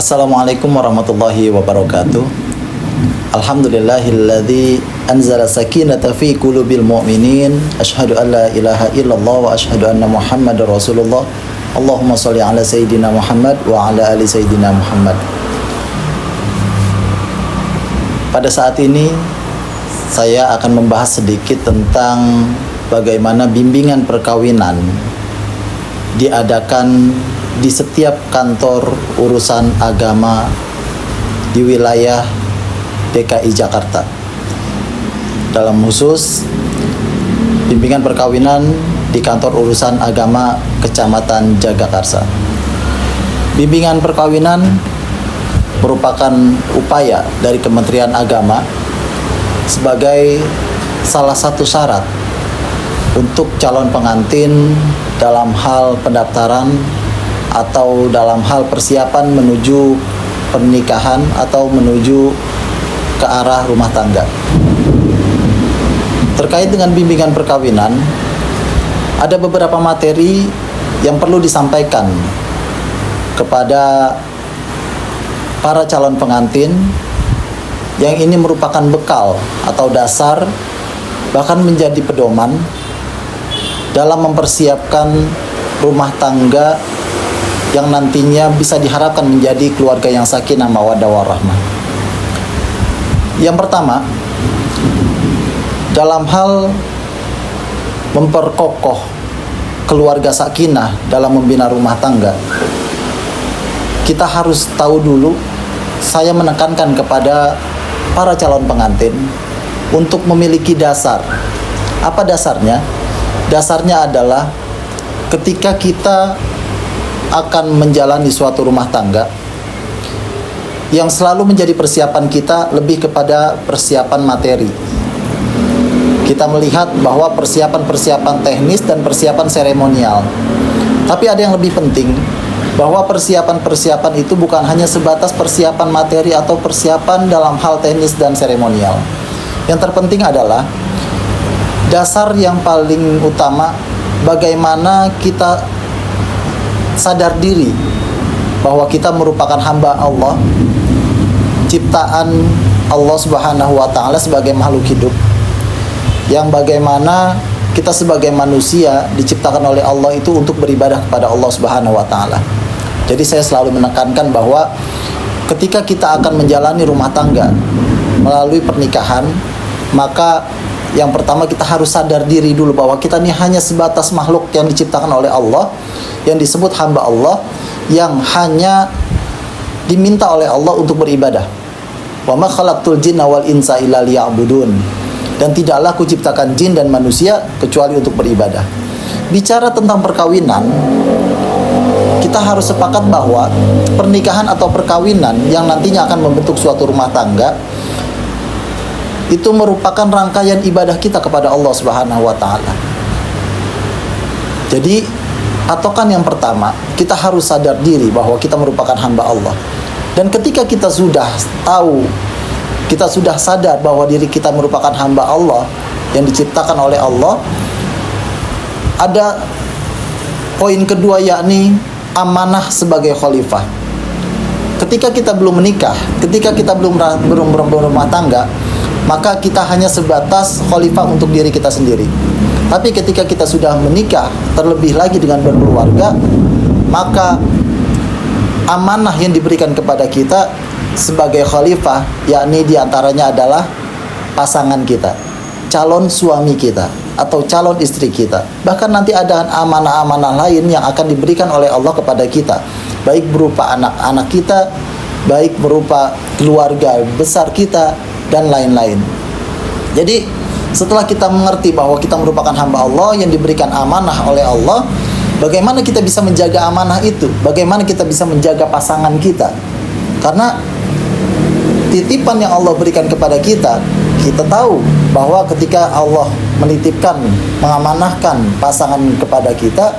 Assalamualaikum warahmatullahi wabarakatuh. Alhamdulillahilladzi anzala sakinata fi qulubil mu'minin. Asyhadu an la ilaha illallah wa asyhadu anna Muhammadar Rasulullah. Allahumma shalli ala sayyidina Muhammad wa ala ali sayyidina Muhammad. Pada saat ini saya akan membahas sedikit tentang bagaimana bimbingan perkawinan diadakan di setiap kantor urusan agama di wilayah DKI Jakarta. Dalam khusus bimbingan perkawinan di kantor urusan agama Kecamatan Jagakarsa. Bimbingan perkawinan merupakan upaya dari Kementerian Agama sebagai salah satu syarat untuk calon pengantin dalam hal pendaftaran atau dalam hal persiapan menuju pernikahan atau menuju ke arah rumah tangga. Terkait dengan bimbingan perkawinan, ada beberapa materi yang perlu disampaikan kepada para calon pengantin yang ini merupakan bekal atau dasar, bahkan menjadi pedoman dalam mempersiapkan rumah tangga yang nantinya bisa diharapkan menjadi keluarga yang sakinah mawaddah warahmah. Yang pertama, dalam hal memperkokoh keluarga sakinah dalam membina rumah tangga, kita harus tahu dulu, saya menekankan kepada para calon pengantin untuk memiliki dasar. Apa dasarnya? Dasarnya adalah ketika kita akan menjalani suatu rumah tangga, yang selalu menjadi persiapan kita lebih kepada persiapan materi. Kita melihat bahwa persiapan-persiapan teknis dan persiapan seremonial. Tapi ada yang lebih penting, bahwa persiapan-persiapan itu bukan hanya sebatas persiapan materi atau persiapan dalam hal teknis dan seremonial. Yang terpenting adalah dasar yang paling utama, bagaimana kita sadar diri bahwa kita merupakan hamba Allah, ciptaan Allah Subhanahu wa Ta'ala sebagai makhluk hidup, yang bagaimana kita sebagai manusia diciptakan oleh Allah itu untuk beribadah kepada Allah Subhanahu wa Ta'ala. Jadi saya selalu menekankan bahwa ketika kita akan menjalani rumah tangga melalui pernikahan, maka yang pertama kita harus sadar diri dulu bahwa kita ini hanya sebatas makhluk yang diciptakan oleh Allah, yang disebut hamba Allah, yang hanya diminta oleh Allah untuk beribadah. Wa ma khalaqtul jinna wal insa illa liya'budun. Dan tidaklah kuciptakan jin dan manusia kecuali untuk beribadah. Bicara tentang perkawinan, kita harus sepakat bahwa pernikahan atau perkawinan yang nantinya akan membentuk suatu rumah tangga itu merupakan rangkaian ibadah kita kepada Allah Subhanahu wa Ta'ala. Jadi patokan yang pertama, kita harus sadar diri bahwa kita merupakan hamba Allah. Dan ketika kita sudah tahu, kita sudah sadar bahwa diri kita merupakan hamba Allah yang diciptakan oleh Allah, ada poin kedua, yakni amanah sebagai khalifah. Ketika kita belum menikah, ketika kita belum berumah tangga, maka kita hanya sebatas khalifah untuk diri kita sendiri. Tapi ketika kita sudah menikah, terlebih lagi dengan berkeluarga, maka amanah yang diberikan kepada kita sebagai khalifah, yakni diantaranya adalah pasangan kita, calon suami kita, atau calon istri kita. Bahkan nanti ada amanah-amanah lain yang akan diberikan oleh Allah kepada kita, baik berupa anak-anak kita, baik berupa keluarga besar kita, dan lain-lain. Jadi setelah kita mengerti bahwa kita merupakan hamba Allah yang diberikan amanah oleh Allah, bagaimana kita bisa menjaga amanah itu? Bagaimana kita bisa menjaga pasangan kita? Karena titipan yang Allah berikan kepada kita, kita tahu bahwa ketika Allah menitipkan, mengamanahkan pasangan kepada kita,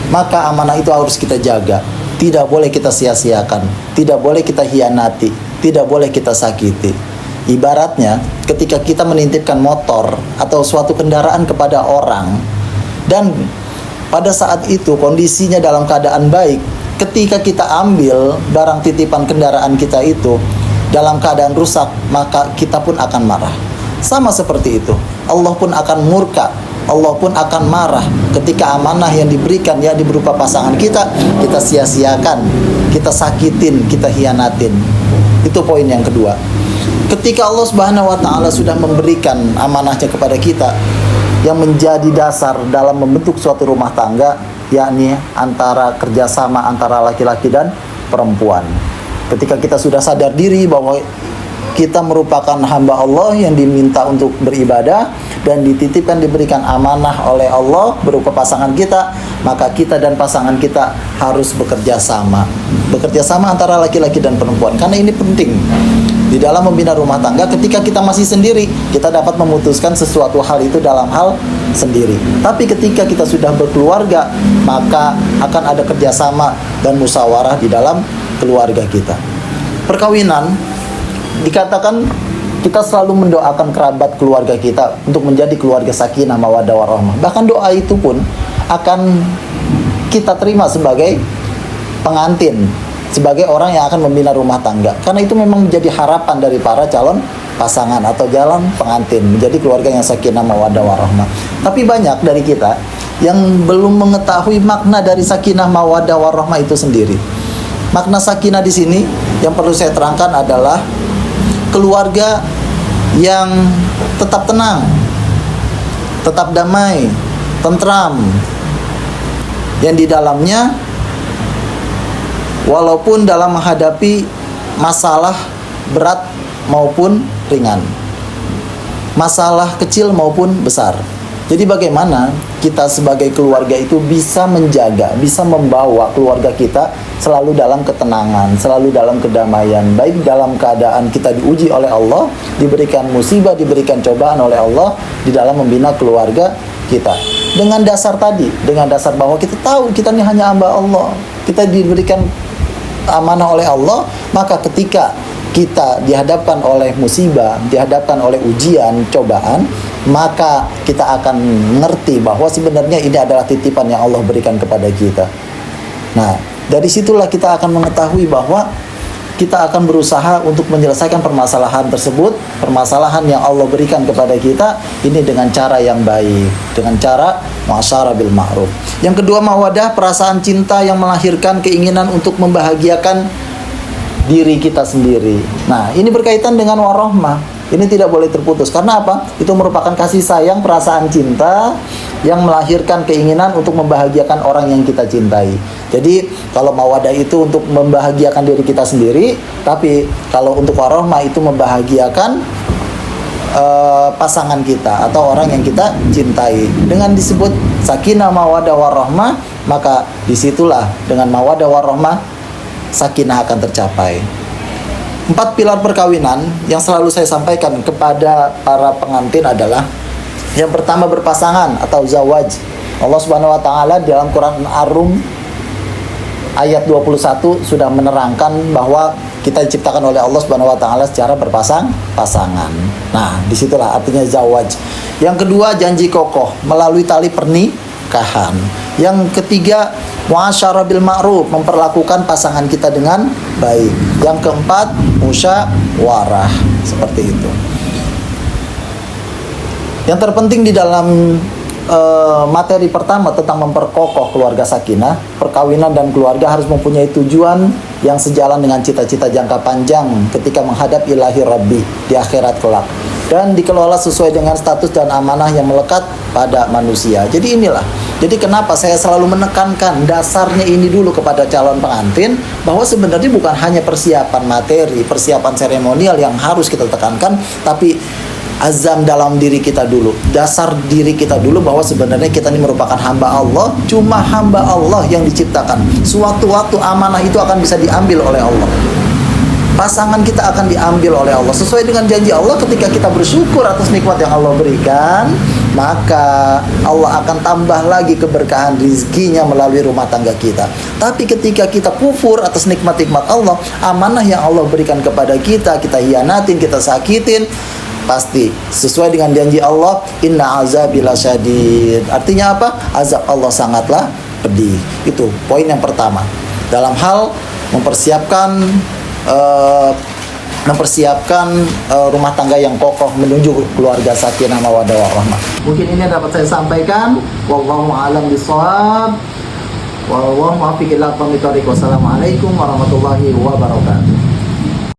maka amanah itu harus kita jaga. Tidak boleh kita sia-siakan, tidak boleh kita hianati, tidak boleh kita sakiti. Ibaratnya ketika kita menitipkan motor atau suatu kendaraan kepada orang, dan pada saat itu kondisinya dalam keadaan baik, ketika kita ambil barang titipan kendaraan kita itu dalam keadaan rusak, maka kita pun akan marah. Sama seperti itu, Allah pun akan murka, Allah pun akan marah ketika amanah yang diberikan, yang berupa pasangan kita sia-siakan, kita sakitin, kita hianatin. Itu poin yang kedua. Ketika Allah Subhanahu wa taala sudah memberikan amanahnya kepada kita yang menjadi dasar dalam membentuk suatu rumah tangga, yakni antara kerjasama antara laki-laki dan perempuan. Ketika kita sudah sadar diri bahwa kita merupakan hamba Allah yang diminta untuk beribadah dan dititipkan, diberikan amanah oleh Allah berupa pasangan kita, maka kita dan pasangan kita harus bekerja sama. Bekerja sama antara laki-laki dan perempuan, karena ini penting. Di dalam membina rumah tangga, ketika kita masih sendiri, kita dapat memutuskan sesuatu hal itu dalam hal sendiri. Tapi ketika kita sudah berkeluarga, maka akan ada kerjasama dan musyawarah di dalam keluarga kita. Perkawinan, dikatakan kita selalu mendoakan kerabat keluarga kita untuk menjadi keluarga sakinah mawaddah warahmah. Bahkan doa itu pun akan kita terima sebagai pengantin, sebagai orang yang akan membina rumah tangga. Karena itu memang menjadi harapan dari para calon pasangan atau calon pengantin, menjadi keluarga yang sakinah mawaddah warahmah. Tapi banyak dari kita yang belum mengetahui makna dari sakinah mawaddah warahmah itu sendiri. Makna sakinah di sini yang perlu saya terangkan adalah keluarga yang tetap tenang, tetap damai, tentram, yang di dalamnya walaupun dalam menghadapi masalah berat maupun ringan, masalah kecil maupun besar. Jadi bagaimana kita sebagai keluarga itu bisa menjaga, bisa membawa keluarga kita selalu dalam ketenangan, selalu dalam kedamaian, baik dalam keadaan kita diuji oleh Allah, diberikan musibah, diberikan cobaan oleh Allah di dalam membina keluarga kita. Dengan dasar tadi, dengan dasar bahwa kita tahu kita ini hanya hamba Allah, kita diberikan amanah oleh Allah, maka ketika kita dihadapkan oleh musibah, dihadapkan oleh ujian, cobaan, maka kita akan mengerti bahwa sebenarnya ini adalah titipan yang Allah berikan kepada kita. Nah, dari situlah kita akan mengetahui bahwa kita akan berusaha untuk menyelesaikan permasalahan tersebut, permasalahan yang Allah berikan kepada kita ini dengan cara yang baik, dengan cara muasyarah bil ma'ruf. Yang kedua, mawaddah, perasaan cinta yang melahirkan keinginan untuk membahagiakan diri kita sendiri. Nah, ini berkaitan dengan warahmah. Ini tidak boleh terputus. Karena apa? Itu merupakan kasih sayang, perasaan cinta yang melahirkan keinginan untuk membahagiakan orang yang kita cintai. Jadi, kalau mawaddah itu untuk membahagiakan diri kita sendiri, tapi kalau untuk warahmah itu membahagiakan pasangan kita atau orang yang kita cintai. Dengan disebut sakinah mawaddah warahmah, maka disitulah dengan mawaddah warahmah sakinah akan tercapai. 4 pilar perkawinan yang selalu saya sampaikan kepada para pengantin adalah: yang pertama, berpasangan atau zawaj. Allah Subhanahu wa taala dalam Quran Ar-Rum ayat 21 sudah menerangkan bahwa kita diciptakan oleh Allah Subhanahu wa taala secara pasangan. Nah, disitulah artinya zawaj. Yang kedua, janji kokoh melalui tali pernikahan. Yang ketiga, muasyarah bil ma'ruf, memperlakukan pasangan kita dengan baik. Yang keempat, musyawarah, seperti itu. Yang terpenting di dalam materi pertama tentang memperkokoh keluarga sakinah, perkawinan dan keluarga harus mempunyai tujuan yang sejalan dengan cita-cita jangka panjang ketika menghadap ilahi Rabbi di akhirat kelak, dan dikelola sesuai dengan status dan amanah yang melekat pada manusia. Jadi inilah, jadi kenapa saya selalu menekankan dasarnya ini dulu kepada calon pengantin, bahwa sebenarnya bukan hanya persiapan materi, persiapan seremonial yang harus kita tekankan, tapi azam dalam diri kita dulu, dasar diri kita dulu, bahwa sebenarnya kita ini merupakan hamba Allah, cuma hamba Allah yang diciptakan. Suatu-waktu amanah itu akan bisa diambil oleh Allah, pasangan kita akan diambil oleh Allah sesuai dengan janji Allah. Ketika kita bersyukur atas nikmat yang Allah berikan, maka Allah akan tambah lagi keberkahan rizkinya melalui rumah tangga kita. Tapi ketika kita kufur atas nikmat-nikmat Allah, amanah yang Allah berikan kepada kita, kita hianatin, kita sakitin, pasti sesuai dengan janji Allah, inna azabi lasyadid. Artinya apa? Azab Allah sangatlah pedih. Itu poin yang pertama. dalam hal mempersiapkan rumah tangga yang kokoh menuju keluarga sakinah mawaddah warahmah. Mungkin ini dapat saya sampaikan. Wallahu a'lam bishawab. Wallahu muwaffiq ila aqwamit thoriq. Wassalamualaikum warahmatullahi wabarakatuh.